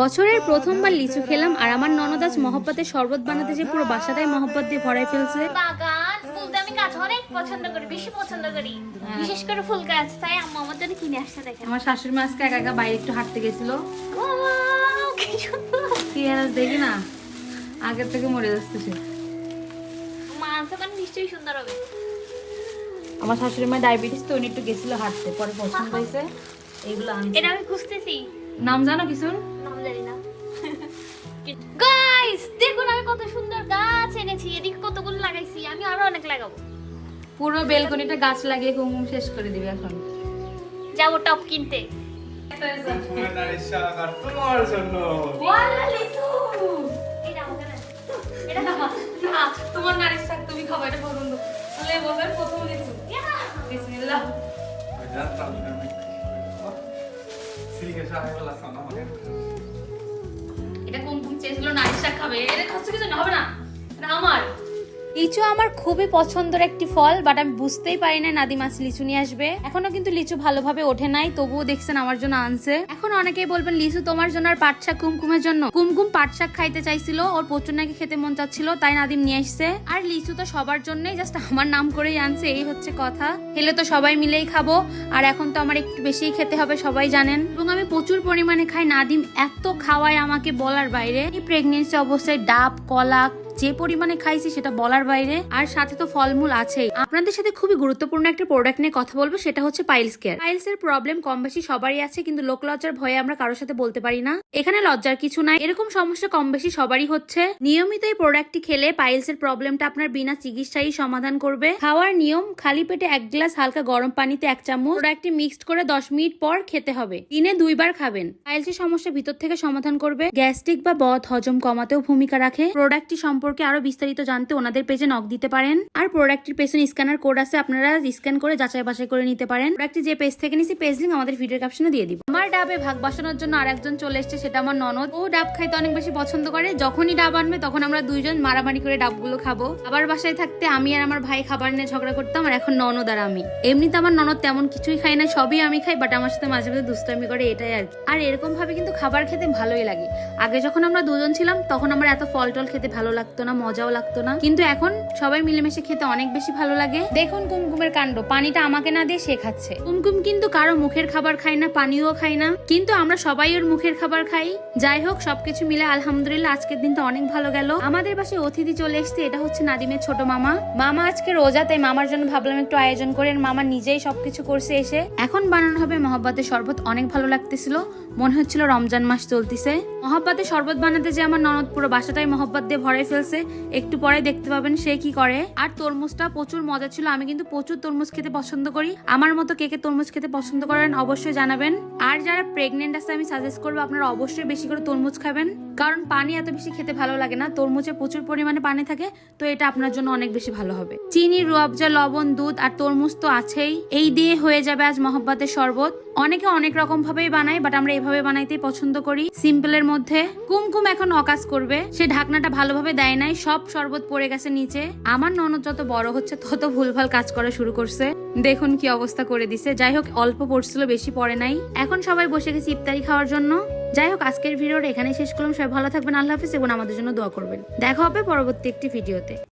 বছরের প্রথমবার লিচু খেলাম আর আমার ননদ আজ মহব্বতের শরবত বানাতে যে পুরো বাসাটাই মহব্বত দিয়ে ভরাই ফেলছে। বাগান বলতে আমি গাছ অনেক পছন্দ করি, বেশি পছন্দ করি, বিশেষ করে ফুল গাছ। তাই আম্মা আমার জন্য কিনে আসছে। দেখেন আমার শাশুড়ি মা আজকে একা একা বাইরে একটু হাঁটতে গেছিল। ওয়াও কি সুন্দর! কি আর দেখি না, আগের থেকে মরে যাচ্ছে সে। মা আনছে মানে নিশ্চয়ই সুন্দর হবে। আমার শাশুড়ি মা ডায়াবেটিস তো উনি একটু গেছিল হাঁটতে, পরে পছন্দ হয়েছে এইগুলো আনছে। এটা আমি খুঁজতেছি, নাম জানো কিছু? নাম জানি না। গাইস দেখুন আমি কত সুন্দর গাছ এনেছি, এদিকে কতগুলো লাগাইছি, আমি আরো অনেক লাগাবো। পুরো বেলকনিটা গাছ লাগিয়ে কুমকুম শেষ করে দিবে এখন। যাবো টপ কিনতে। তোমার জন্য ওয়ালা লিচু! এটা আমাকে দেন। এটা না, না, তোমার নারিশ শাক তুমি খাও, এটা পছন্দ। তাহলে বছর প্রথম লিচু। বিসমিল্লাহ। জানতাম না আমি সিলিকে সাহেব বলা শোনা আমাকে এটা কুমকুম চেয়েছিল নারিশ শাক খাবে, এটা খাচ্ছ কিছু না, হবে না, এটা আমার। লিচু আমার খুবই পছন্দের একটি ফল, বাট আমি বুঝতেই পারি না নাদিম আজ লিচু নিয়ে আসবে। এখনো কিন্তু লিচু ভালোভাবে ওঠে নাই, তবুও দেখছেন আমার জন্য আনছে। এখন অনেকেই বলবেন লিচু তোমার জন্য আর পাট শাক কুমকুমের জন্য। কুমকুম পাট শাক খাইতে চাইছিল, ওর প্রচুর নাকি খেতে মন চাচ্ছিল, তাই নাদিম নিয়ে আসছে। আর লিচু তো সবার জন্যই, জাস্ট আমার নাম করেই আনছে, এই হচ্ছে কথা। খেলে তো সবাই মিলেই খাবো, আর এখন তো আমার একটু বেশিই খেতে হবে, সবাই জানেন। এবং আমি প্রচুর পরিমাণে খাই, নাদিম এত খাওয়ায় আমাকে বলার বাইরে। এই প্রেগনেন্সি অবস্থায় ডাব কলা যে পরিমাণে খাইছি সেটা বলার বাইরে, আর সাথে তো ফলমূল আছেই। আপনাদের সাথে খুবই গুরুত্বপূর্ণ একটা প্রোডাক্ট নিয়ে কথা বলবো, সেটা হচ্ছে পাইলস কেয়ার। পাইলস এর প্রবলেম কম বেশি সবারই আছে, কিন্তু লোক লজ্জার ভয়ে আমরা কারোর সাথে বলতে পারি না। এখানে লজ্জার কিছু নাই, এরকম সমস্যা কম বেশি সবারই হচ্ছে। নিয়মিত এই প্রোডাক্টটি খেলে পাইলস এর প্রবলেমটা আপনার বিনা চিকিৎসায় সমাধান করবে। খাওয়ার নিয়ম, খালি পেটে 1 গ্লাস হালকা গরম পানিতে 1 চামচ প্রোডাক্টটি মিক্সড করে 10 মিনিট পর খেতে হবে। দিনে 2 বার খাবেন। পাইলস এর সমস্যা ভিতর থেকে সমাধান করবে, গ্যাস্ট্রিক বা বদ হজম কমাতেও ভূমিকা রাখে। প্রোডাক্টটি সম্পর্কে আরো বিস্তারিত জানতে ওনাদের পেজে নক দিতে পারেন। আর প্রোডাক্টের পেছনে স্ক্যানার কোড আছে, আপনারা স্ক্যান করে যাচাই বাছাই করে নিতে পারেন। প্রোডাক্টটি যে পেজ থেকে নিছি পেজ লিংক আমাদের ভিডিওর ক্যাপশনে দিয়ে দিব। আমার ডাবে ভাগ বাসানোর জন্য আরেকজন চলে এসেছে, সেটা আমার ননদ। ও ডাব খাইতে অনেক বেশি পছন্দ করে, যখনই ডাব আনবে তখন আমরা দুইজন মারামারি করে ডাবগুলো খাবো। আবার বাসায় থাকতে আমি আর আমার ভাই খাবার নিয়ে ঝগড়া করতাম, আর এখন ননদ আর আমি। এমনিতে আমার ননদ তেমন কিছুই খাই না, সবই আমি খাই, বাট আমার সাথে মাঝে মাঝে দুষ্টামি করে, এটাই আর কি। আর এরকম ভাবে কিন্তু খাবার খেতে ভালোই লাগে। আগে যখন আমরা দুজন ছিলাম তখন আমার এত ফল টল খেতে ভালো লাগতো না, মজাও লাগতো না, কিন্তু এখন সবাই মিলেমিশে খেতে অনেক বেশি ভালো লাগে। দেখুন কুমকুমের কাণ্ড, পানিটা আমাকে না দিয়ে সে খাচ্ছে। কুমকুম কিন্তু কারো মুখের খাবার খায় না, পানিও খায় না, কিন্তু আমরা সবাই ওর মুখের খাবার খাই। যাই হোক, সবকিছু মিলে আলহামদুলিল্লাহ আজকের দিনটা অনেক ভালো গেল। আমাদের বাসায় অতিথি চলে এসেছে, এটা হচ্ছে নাদিমের ছোট মামা। মামা আজকে রোজা, তাই মামার জন্য ভাবলাম একটু আয়োজন করেন। মামা নিজেই সবকিছু করছে এসে। এখন বানানো হবে মহব্বতের শরবত। অনেক ভালো লাগতেছিল, মনে হচ্ছিল রমজান মাস চলতেছে। মহব্বতের শরবত বানাতে যে আমার ননদ পুরো বাসাটাই মহব্বত দিয়ে ভরে ফেলছে, একটু পরে দেখতে পাবেন সে কি করে। আর তরমুজটা প্রচুর মজা ছিল, আমি কিন্তু প্রচুর তরমুজ খেতে পছন্দ করি। আমার মতো কে কে তরমুজ খেতে পছন্দ করেন অবশ্যই জানাবেন। আর যারা প্রেগনেন্ট আছে আমি সাজেস্ট করবো আপনারা অবশ্যই বেশি করে তরমুজ খাবেন, কারণ পানি এত বেশি খেতে ভালো লাগে না, তরমুজে প্রচুর পরিমাণে পানি থাকে, তো এটা আপনার জন্য অনেক বেশি ভালো হবে। চিনি, রুয়াবজা, লবণ, দুধ আর তরমুজ তো আছেই, এই দিয়ে হয়ে যাবে আজ মহব্বতের শরবত। অনেকে অনেক রকম ভাবেই বানায়, বাট আমরা এভাবে বানাইতেই পছন্দ করি, সিম্পলের মধ্যে। কুমকুম এখন অকাজ করবে, সে ঢাকনাটা ভালোভাবে দেয় নাই, সব শরবত পড়ে গেছে নিচে। আমার ননদ যত বড় হচ্ছে তত ভুলভাল কাজ করা শুরু করছে, দেখুন কি অবস্থা করে দিছে। যাই হোক, অল্প পড়ছিল, বেশি পড়ে নাই। এখন সবাই বসে গেছে ইফতারি খাওয়ার জন্য। যাই হোক, আজকের ভিডিওটা এখানেই শেষ করলাম। সবাই ভালো থাকবেন, আল্লাহ হাফিজ, এবং আমাদের জন্য দোয়া করবেন। দেখা হবে পরবর্তী একটি ভিডিওতে।